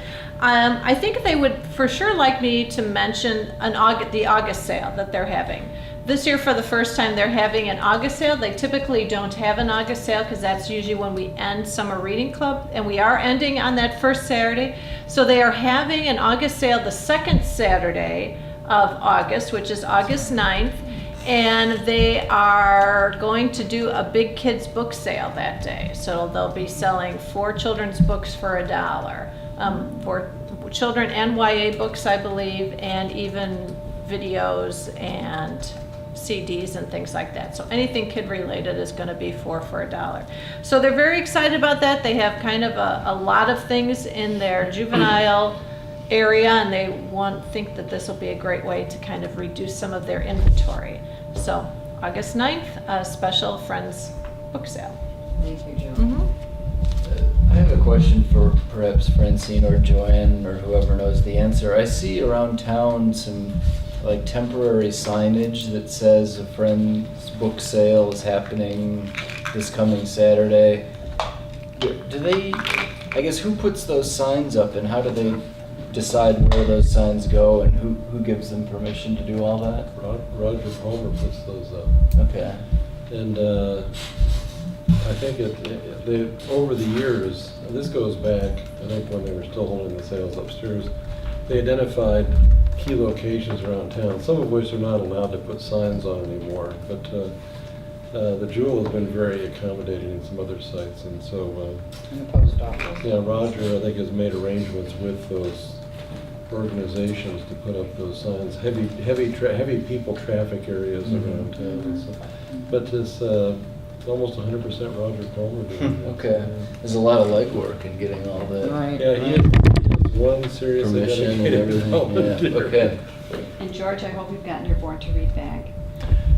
I think they would for sure like me to mention the August sale that they're having. This year, for the first time, they're having an August sale. They typically don't have an August sale because that's usually when we end summer reading club, and we are ending on that first Saturday. So they are having an August sale the second Saturday of August, which is August 9th. And they are going to do a big kids book sale that day. So they'll be selling 4 children's books for $1. For children and YA books, I believe, and even videos and CDs and things like that. So anything kid related is going to be for $1. So they're very excited about that. They have kind of a lot of things in their juvenile area, and they think that this will be a great way to kind of reduce some of their inventory. So August 9th, a special Friends book sale. Thank you, Joe. I have a question for perhaps Francine or Joanne or whoever knows the answer. I see around town some like temporary signage that says a Friends book sale is happening this coming Saturday. Do they, I guess, who puts those signs up and how do they decide where those signs go and who gives them permission to do all that? Roger Palmer puts those up. Okay. And I think over the years, and this goes back, I think when they were still holding the sales upstairs, they identified key locations around town, some of which they're not allowed to put signs on anymore. But the Jewel has been very accommodating in some other sites, and so In the post office. yeah, Roger, I think, has made arrangements with those organizations to put up those signs, heavy people traffic areas around town. And so, but it's almost 100% Roger Palmer doing that. Okay. There's a lot of legwork in getting all the Right. Yeah, he has one seriously permission and dedicated everything. volunteer. Yeah. Okay. And George, I hope you've gotten your Born to Read bag.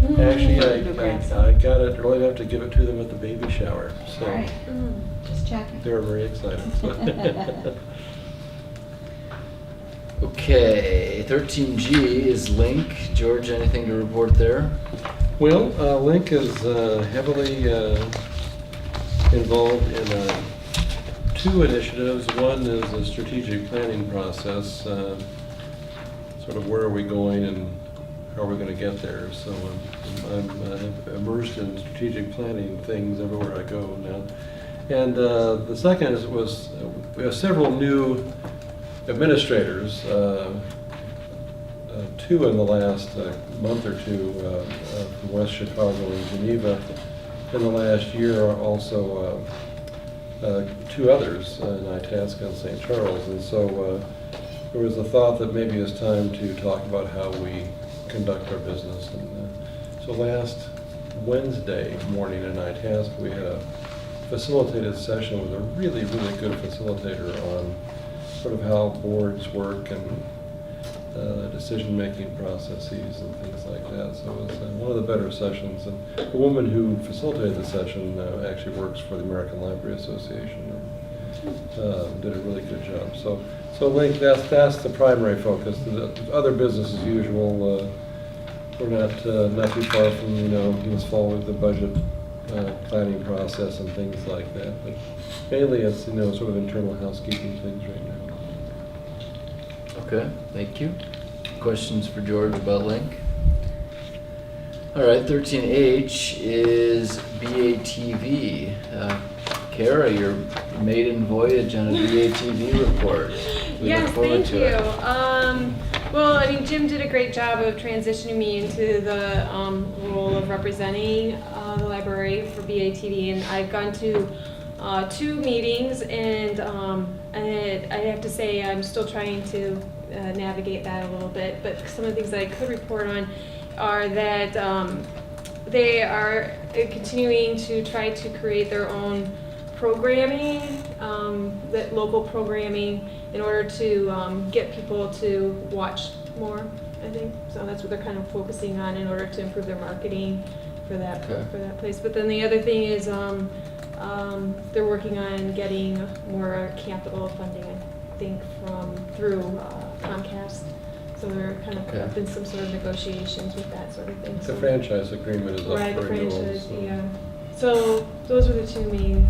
Actually, New I grandson. got it, only have to give it to them at the baby shower, so All right, just checking. they were very excited. So. Okay, 13G is Link. George, anything to report there? Well, Link is heavily involved in two initiatives. One is a strategic planning process, sort of where are we going and how are we going to get there. So I'm immersed in strategic planning things everywhere I go now. And the second was we have several new administrators, two in the last month or two from West Chicago and Geneva. In the last year, also two others in Itasca and St. Charles. And so there was a thought that maybe it's time to talk about how we conduct our business. And so last Wednesday morning in Itasca, we had a facilitated session with a really, really good facilitator on sort of how boards work and decision-making processes and things like that. So it was one of the better sessions. And the woman who facilitated the session actually works for the American Library Association and did a really good job. So Link, that's the primary focus. The other business as usual. We're not too far from this fall with the budget planning process and things like that. But mainly it's sort of internal housekeeping things right now. Okay, thank you. Questions for George about Link? All right, 13H is BATV. Kara, your maiden voyage on a BATV report. We Yes, look forward thank to you. it. Well, I mean, Jim did a great job of transitioning me into the role of representing the library for BATV, and I've gone to 2 meetings, and I have to say I'm still trying to navigate that a little bit. But some of the things that I could report on are that they are continuing to try to create their own programming, that local programming, in order to get people to watch more, I think. So that's what they're kind of focusing on in order to improve their marketing for that place. But then the other thing is they're working on getting more capital funding, I think, through Comcast. So they're kind of in some sort of negotiations with that sort of thing. The franchise agreement is up right, for the renewal. franchise, So. yeah. So those are the 2 main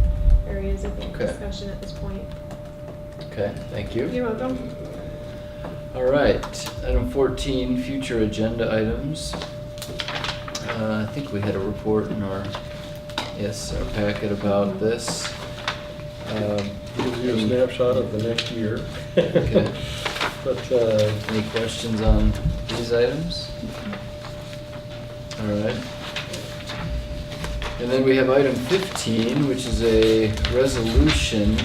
areas of Okay. discussion at this point. Okay, thank you. You're welcome. All right, item 14, future agenda items. I think we had a report in our packet about this. Gives you a snapshot of the next year. Okay. But Any questions on these items? All right. And then we have item 15, which is a resolution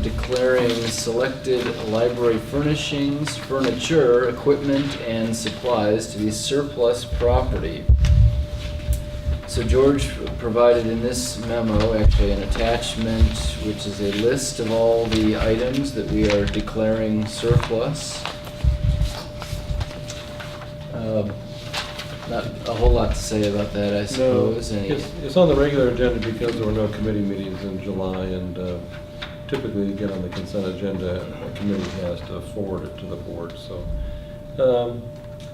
declaring selected library furnishings, furniture, equipment, and supplies to be surplus property. So George provided in this memo actually an attachment, which is a list of all the items that we are declaring surplus. Not a whole lot to say about that, I suppose. it's on the regular agenda because there were no committee meetings in July, and typically, again, on the consent agenda, a committee has to forward it to the board. So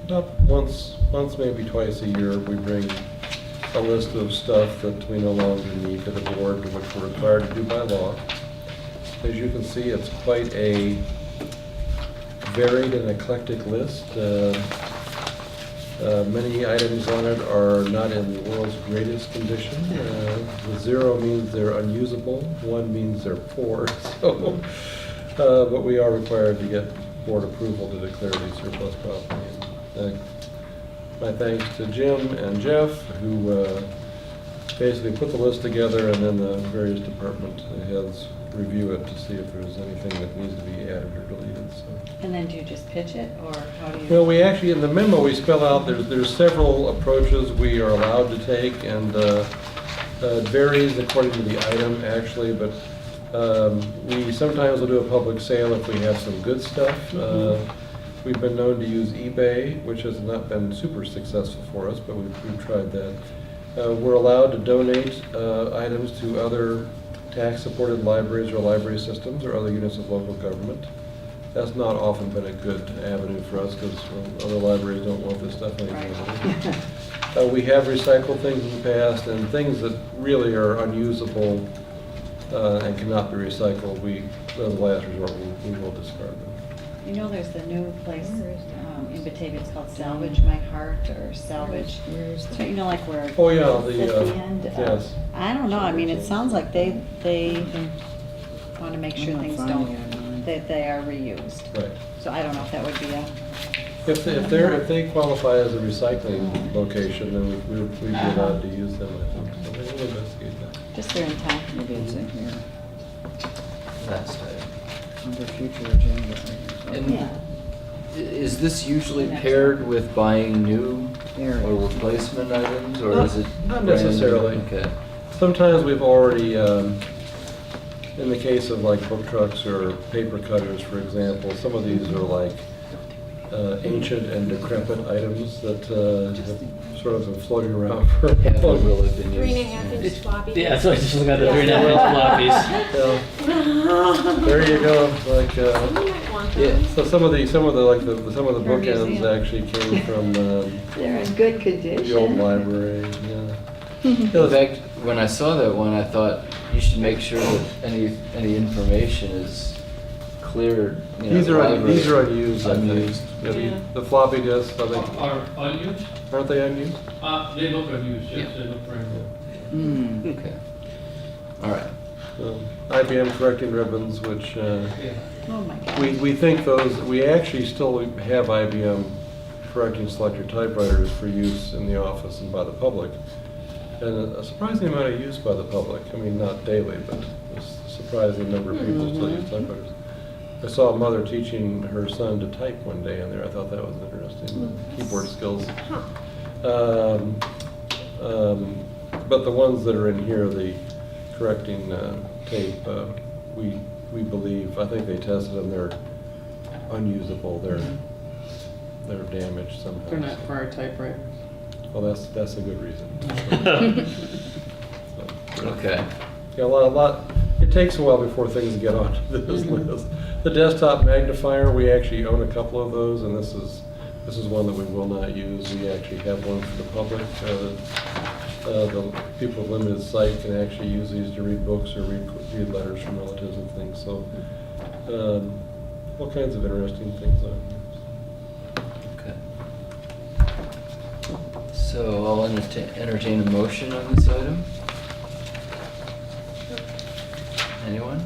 about once, maybe twice a year, we bring a list of stuff that we no longer need to the board, which we're required to do by law. As you can see, it's quite a varied and eclectic list. Many items on it are not in the world's greatest condition. The 0 means they're unusable, 1 means they're poor. So, but we are required to get board approval to declare these surplus property. My thanks to Jim and Jeff, who basically put the list together, and then the various department heads review it to see if there's anything that needs to be added or deleted. So. And then do you just pitch it, or how do you? Well, we actually, in the memo, we spell out there's several approaches we are allowed to take, and it varies according to the item, actually, but we sometimes will do a public sale if we have some good stuff. We've been known to use eBay, which has not been super successful for us, but we've tried that. We're allowed to donate items to other tax-supported libraries or library systems or other units of local government. That's not often been a good avenue for us because other libraries don't want this stuff anymore. Right. We have recycled things in the past, and things that really are unusable and cannot be recycled, as a last resort, we will discard them. You know, there's the new place in Batavia, it's called Salvage My Heart, or Salvage, so, you know, like where oh, yeah, at the end. Yes. I don't know, I mean, it sounds like they want to make sure things that they are reused. Right. So I don't know if that would be a... If they qualify as a recycling location, then we'd be allowed to use them, I think. So we'll investigate that. Just there in time. Maybe it's in here, Last item. under future agenda. And Yeah. is this usually paired with buying new There it or is. replacement items, or Not- is it? not brand new? necessarily. Okay. Sometimes we've already, in the case of like book trucks or paper cutters, for example, some of these are like ancient and decrepit items that have sort of been floating around for a Haven't long really been used. 3.5-inch floppy. Yeah, so I was just looking at the 3.5-inch floppies. There you go. Like, Yeah. so some of the bookends museum. actually came from They're in good the old condition. library. Yeah. In fact, when I saw that one, I thought you should make sure that any information is cleared. You know, These are unused. I think. Unused. Yeah, Yeah. The floppy disks, I think, Are unused? aren't they unused? They look unused, yes, they look brand new. Okay. All right. IBM correcting ribbons, which Yeah. Oh, my God. we think we actually still have IBM correcting selector typewriters for use in the office and by the public. And a surprising amount of use by the public. I mean, not daily, but a surprising number of people still use typewriters. I saw a mother teaching her son to type one day in there. I thought that was interesting. Keyboard skills. But the ones that are in here, the correcting tape, we believe, I think they tested them, they're unusable. They're damaged somehow. They're not for our typewriters. Well, that's a good reason. So, Okay. yeah, a lot. It takes a while before things get onto this list. The desktop magnifier, we actually own a couple of those, and this is one that we will not use. We actually have one for the public. The people with limited sight can actually use these to read books or read letters from relatives and things. So, all kinds of interesting things on here. Okay. So I'll entertain a motion on this item. Anyone?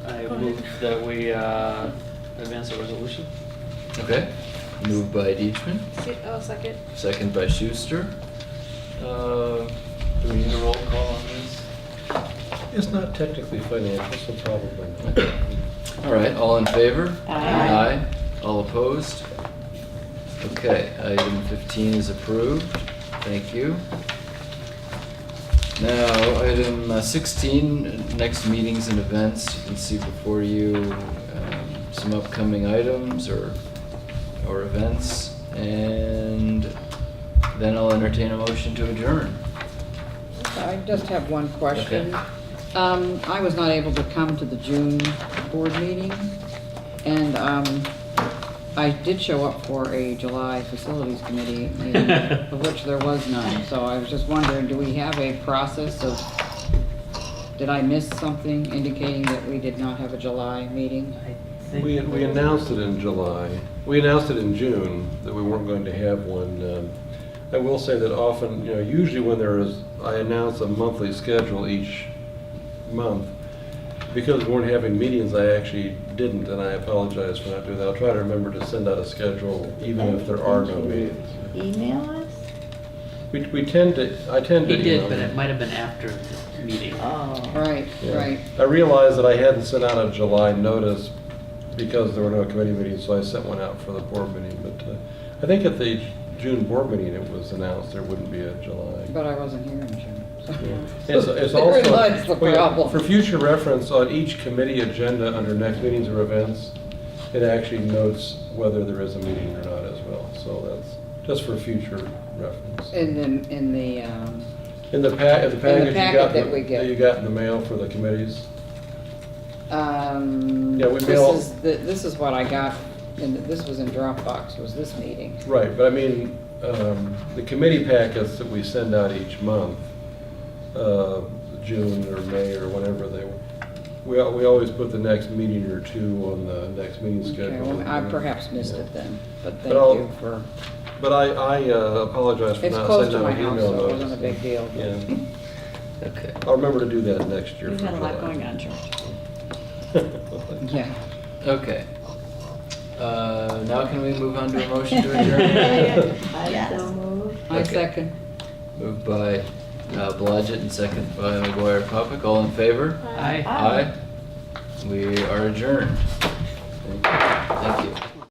I move that we advance the resolution. Okay. Moved by Dietrich, Oh, second. second by Schuster. Do we need a roll call on this? It's not technically financial, so probably not. All right, all in favor? Aye. All opposed? Okay, item 15 is approved. Thank you. Now, item 16, next meetings and events. You can see before you some upcoming items or events. And then I'll entertain a motion to adjourn. I just have one question. Okay. I was not able to come to the June board meeting, and I did show up for a July facilities committee meeting, of which there was none. So I was just wondering, do we have a process of, did I miss something indicating that we did not have a July meeting? I We announced it in July. We announced it in June that we weren't going to have one. I will say that often, usually when I announce a monthly schedule each month, because we weren't having meetings, I actually didn't, and I apologize for not doing that. I'll try to remember to send out a schedule even if there are no meetings. Email us? I tend to He did, email but them. it might have been after the meeting. Oh. Right, Yeah. right. I realized that I hadn't sent out a July notice because there were no committee meetings, so I sent one out for the board meeting. But I think at the June board meeting, it was announced there wouldn't be a July. But I wasn't here in June. So. It's Therein also, lies the problem. for future reference, on each committee agenda under next meetings or events, it actually notes whether there is a meeting or not as well. So that's just for future reference. In the In the package packet that we get. that you got in the mail for the committees. Yeah, we this mail- is what I got. This was in Dropbox. Was this meeting? Right, but I mean, the committee packets that we send out each month, June or May or whenever we always put the next meeting or two on the next meeting Okay, schedule. well, I perhaps missed it then, but thank But I'll- you for. But I apologize for It's not close to sending my out an house, email so it notice. wasn't a big deal. but- Yeah, Okay. I'll remember to do that next year You've for had a lot July. going on, George. Yeah. Okay. Now can we move on to a motion to adjourn? I so moved. I Okay. second. Moved by Blodgett and second by McGuire-Poppick. All in favor? Aye. Aye. We are adjourned. Thank you.